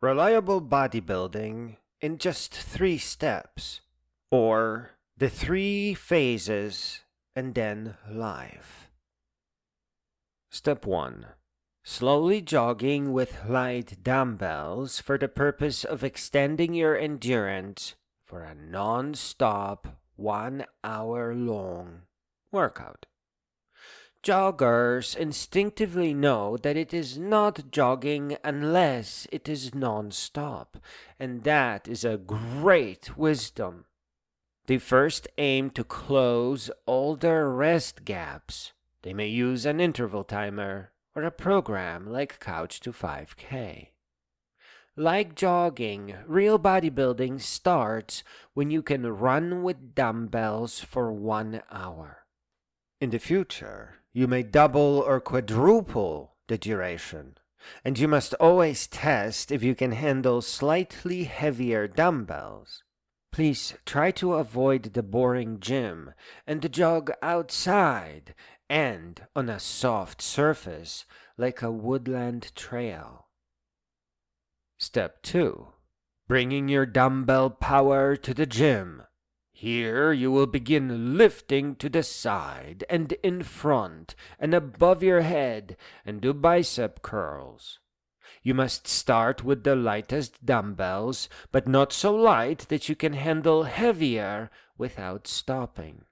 Reliable bodybuilding in just 3 steps, or the 3 phases and then life. Step 1. Slowly jogging with light dumbbells for the purpose of extending your endurance for a non-stop 1 hour long workout. Joggers instinctively know that it is not jogging unless it is non-stop, and that is a great wisdom. They first aim to close all their rest gaps. They may use an interval timer or a program like Couch to 5K. Like jogging, real bodybuilding starts when you can run with dumbbells for 1 hour. In the future, you may double or quadruple the duration, and you must always test if you can handle slightly heavier dumbbells. Please try to avoid the boring gym and jog outside and on a soft surface like a woodland trail. Step 2. Bringing your dumbbell power to the gym. Here you will begin lifting to the side and in front and above your head and do bicep curls. You must start with the lightest dumbbells, but not so light that you can handle heavier without stopping.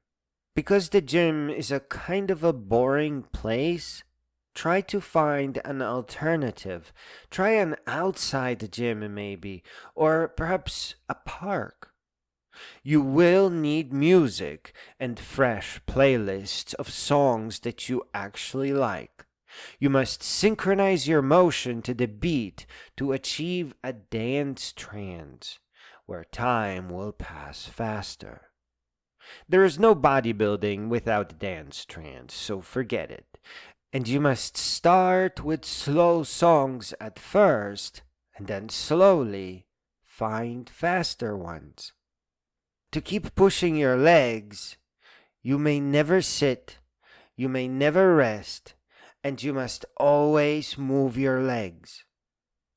Because the gym is a kind of a boring place, try to find an alternative. Try an outside gym maybe, or perhaps a park. You will need music and fresh playlists of songs that you actually like. You must synchronize your motion to the beat to achieve a dance trance, where time will pass faster. There is no bodybuilding without dance trance, so forget it. And you must start with slow songs at first, and then slowly find faster ones. To keep pushing your legs, you may never sit, you may never rest, and you must always move your legs.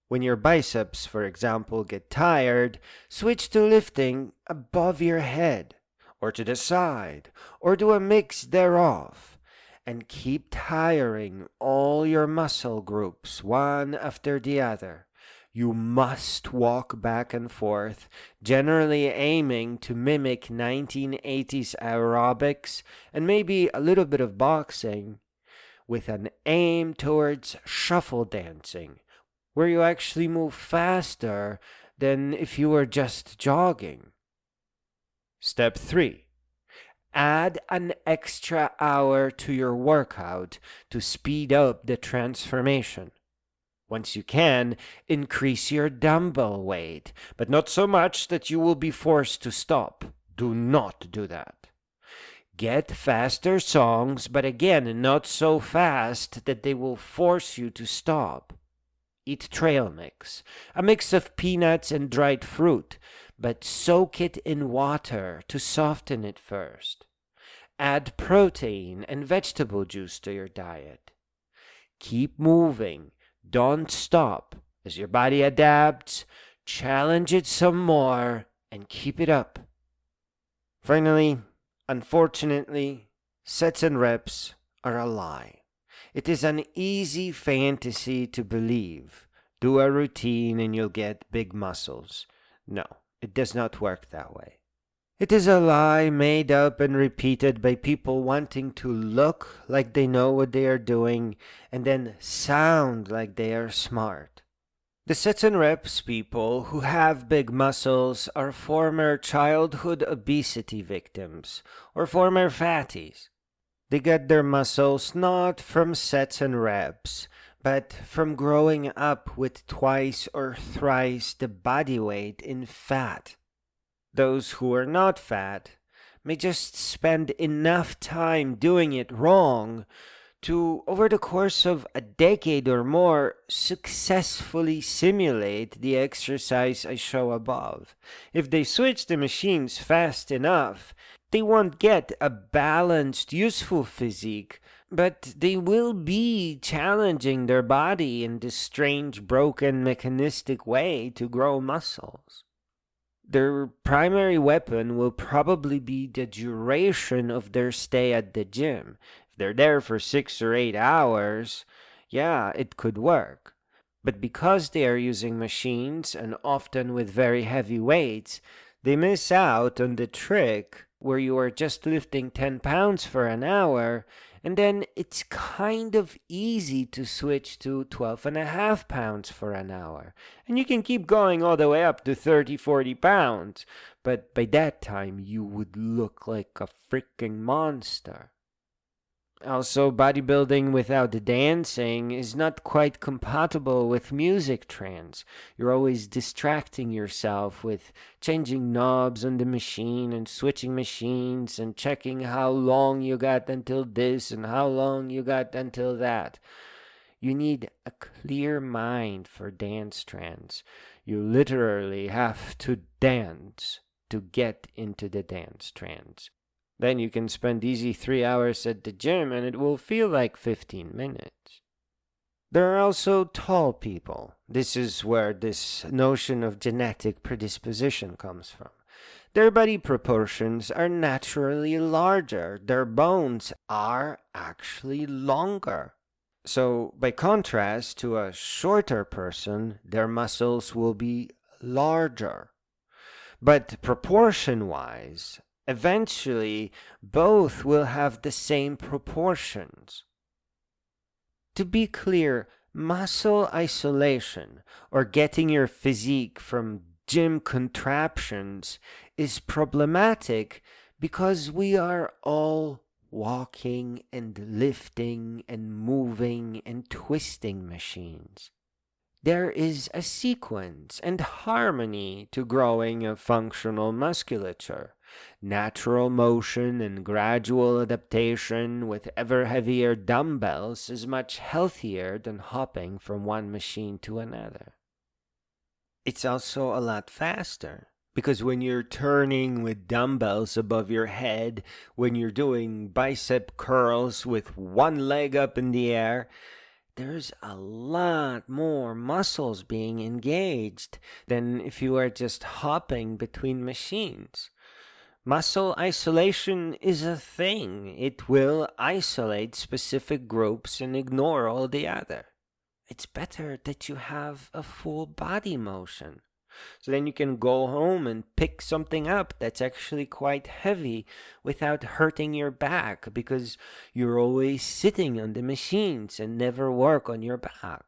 When your biceps, for example, get tired, switch to lifting above your head, or to the side, or do a mix thereof, and keep tiring all your muscle groups one after the other. You must walk back and forth, generally aiming to mimic 1980s aerobics and maybe a little bit of boxing, with an aim towards shuffle dancing, where you actually move faster than if you were just jogging. Step 3. Add an extra hour to your workout to speed up the transformation. Once you can, increase your dumbbell weight, but not so much that you will be forced to stop. Do not do that. Get faster songs, but again, not so fast that they will force you to stop. Eat trail mix, a mix of peanuts and dried fruit, but soak it in water to soften it first. Add protein and vegetable juice to your diet. Keep moving. Don't stop. As your body adapts, challenge it some more and keep it up. Finally, unfortunately, sets and reps are a lie. It is an easy fantasy to believe. Do a routine and you'll get big muscles. No, it does not work that way. It is a lie made up and repeated by people wanting to look like they know what they are doing and then sound like they are smart. The sets and reps people who have big muscles are former childhood obesity victims or former fatties. They get their muscles not from sets and reps, but from growing up with twice or thrice the body weight in fat. Those who are not fat may just spend enough time doing it wrong to, over the course of a decade or more, successfully simulate the exercise I show above. If they switch the machines fast enough, they won't get a balanced, useful physique, But they will be challenging their body in this strange, broken, mechanistic way to grow muscles. Their primary weapon will probably be the duration of their stay at the gym. If they're there for 6 or 8 hours, yeah, it could work. But because they are using machines and often with very heavy weights, they miss out on the trick where you are just lifting 10 pounds for an hour, and then it's kind of easy to switch to 12.5 pounds for an hour. And you can keep going all the way up to 30, 40 pounds. But by that time, you would look like a freaking monster. Also, bodybuilding without the dancing is not quite compatible with music trends. You're always distracting yourself with changing knobs on the machine and switching machines and checking how long you got until this and how long you got until that. You need a clear mind for dance trends. You literally have to dance to get into the dance trends. Then you can spend easy 3 hours at the gym and it will feel like 15 minutes. There are also tall people. This is where this notion of genetic predisposition comes from. Their body proportions are naturally larger. Their bones are actually longer. So, by contrast to a shorter person, their muscles will be larger. But proportion-wise, eventually, both will have the same proportions. To be clear, muscle isolation, or getting your physique from gym contraptions, is problematic because we are all walking and lifting and moving and twisting machines. There is a sequence and harmony to growing a functional musculature. Natural motion and gradual adaptation with ever heavier dumbbells is much healthier than hopping from one machine to another. It's also a lot faster, because when you're turning with dumbbells above your head, when you're doing bicep curls with one leg up in the air, there's a lot more muscles being engaged than if you are just hopping between machines. Muscle isolation is a thing. It will isolate specific groups and ignore all the other. It's better that you have a full body motion. So then you can go home and pick something up that's actually quite heavy without hurting your back because you're always sitting on the machines and never work on your back.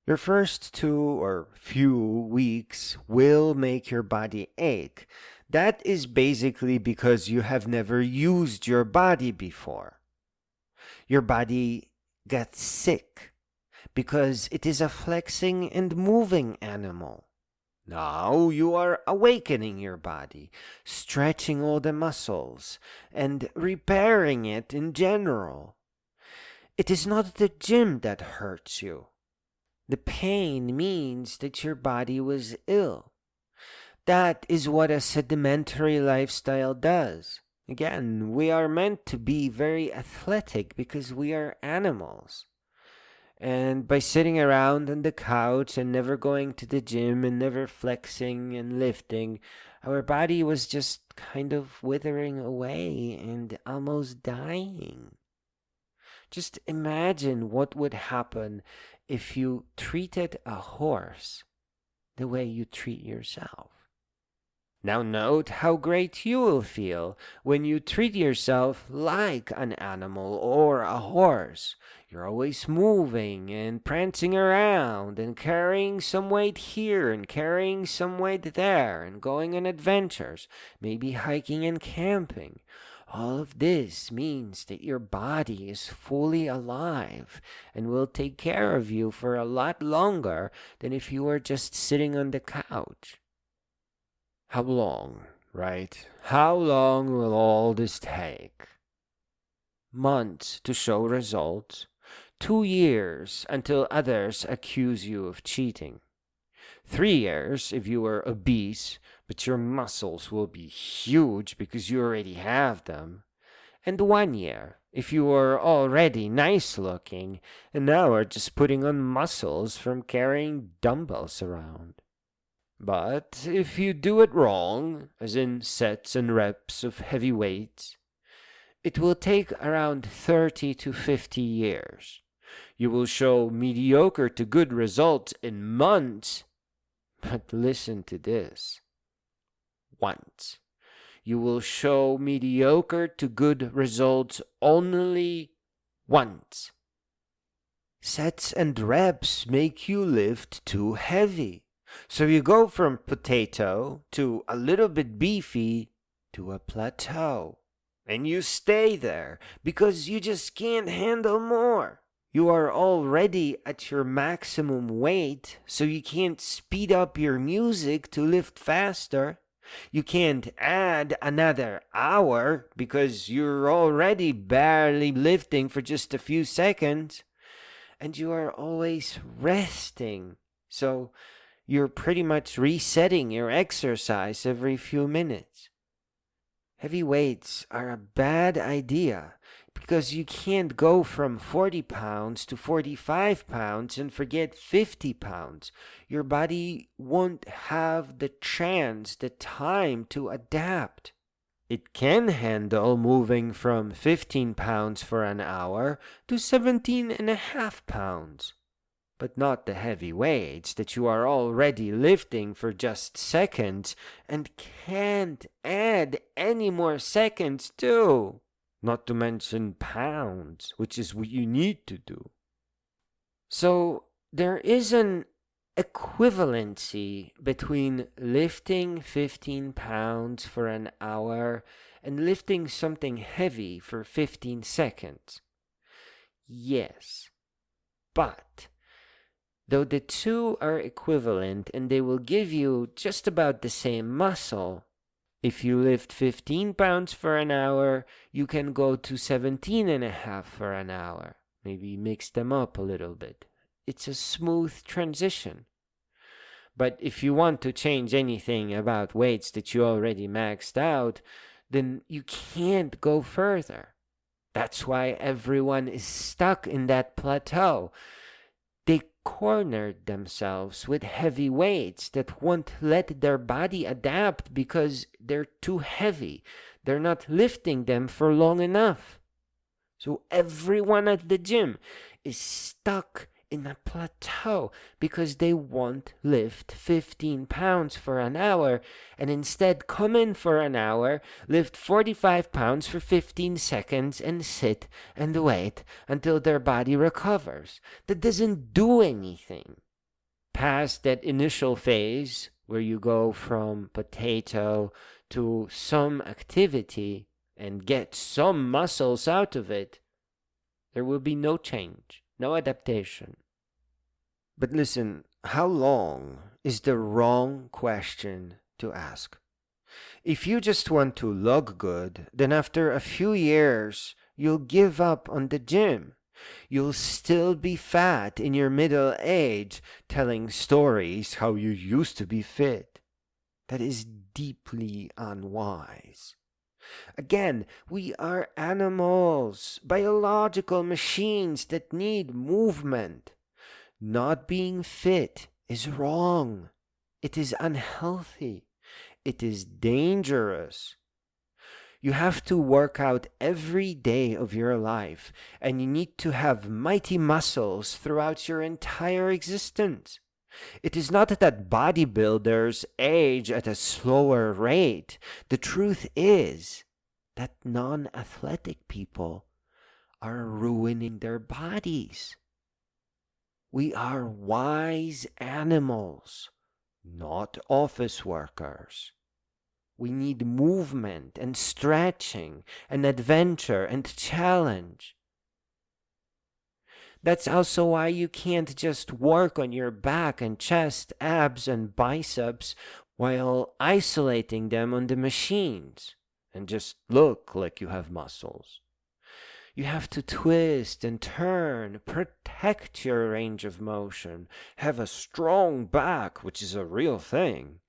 Your first 2 or few weeks will make your body ache. That is basically because you have never used your body before. Your body got sick because it is a flexing and moving animal. Now you are awakening your body, stretching all the muscles, and repairing it in general. It is not the gym that hurts you. The pain means that your body was ill. That is what a sedimentary lifestyle does. Again, we are meant to be very athletic because we are animals. And by sitting around on the couch and never going to the gym and never flexing and lifting, our body was just kind of withering away and almost dying. Just imagine what would happen if you treated a horse the way you treat yourself. Now note how great you will feel when you treat yourself like an animal or a horse. You're always moving and prancing around and carrying some weight here and carrying some weight there and going on adventures, maybe hiking and camping. All of this means that your body is fully alive and will take care of you for a lot longer than if you were just sitting on the couch. How long, right? How long will all this take? Months to show results. 2 years until others accuse you of cheating. 3 years if you are obese, but your muscles will be huge because you already have them. And 1 year if you are already nice looking and now are just putting on muscles from carrying dumbbells around. But if you do it wrong, as in sets and reps of heavy weights, it will take around 30 to 50 years. You will show mediocre to good results in months. But listen to this. Once. You will show mediocre to good results only once. Sets and reps make you lift too heavy. So you go from potato to a little bit beefy to a plateau. And you stay there because you just can't handle more. You are already at your maximum weight, so you can't speed up your music to lift faster. You can't add another hour because you're already barely lifting for just a few seconds. And you are always resting. So you're pretty much resetting your exercise every few minutes. Heavy weights are a bad idea because you can't go from 40 pounds to 45 pounds and forget 50 pounds. Your body won't have the chance, the time to adapt. It can handle moving from 15 pounds for an hour to 17.5 pounds. But not the heavy weights that you are already lifting for just seconds and can't add any more seconds to. Not to mention pounds, which is what you need to do. So there is an equivalency between lifting 15 pounds for an hour and lifting something heavy for 15 seconds. Yes, but though the two are equivalent and they will give you just about the same muscle, if you lift 15 pounds for an hour, you can go to 17.5 for an hour. Maybe mix them up a little bit. It's a smooth transition. But if you want to change anything about weights that you already maxed out, then you can't go further. That's why everyone is stuck in that plateau. They cornered themselves with heavy weights that won't let their body adapt because they're too heavy. They're not lifting them for long enough. So everyone at the gym is stuck in a plateau because they won't lift 15 pounds for an hour and instead come in for an hour, lift 45 pounds for 15 seconds and sit and wait until their body recovers. That doesn't do anything. Past that initial phase where you go from potato to some activity and get some muscles out of it, there will be no change. No adaptation. But listen, how long is the wrong question to ask? If you just want to look good, then after a few years, you'll give up on the gym. You'll still be fat in your middle age, telling stories how you used to be fit. That is deeply unwise. Again, we are animals, biological machines that need movement. Not being fit is wrong. It is unhealthy. It is dangerous. You have to work out every day of your life, and you need to have mighty muscles throughout your entire existence. It is not that bodybuilders age at a slower rate. The truth is that non-athletic people are ruining their bodies. We are wise animals, not office workers. We need movement and stretching and adventure and challenge. That's also why you can't just work on your back and chest, abs and biceps while isolating them on the machines and just look like you have muscles. You have to twist and turn, protect your range of motion, have a strong back, which is a real thing,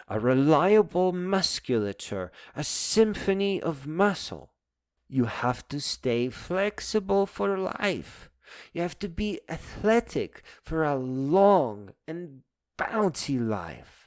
a reliable musculature, a symphony of muscle. You have to stay flexible for life. You have to be athletic for a long and bouncy life.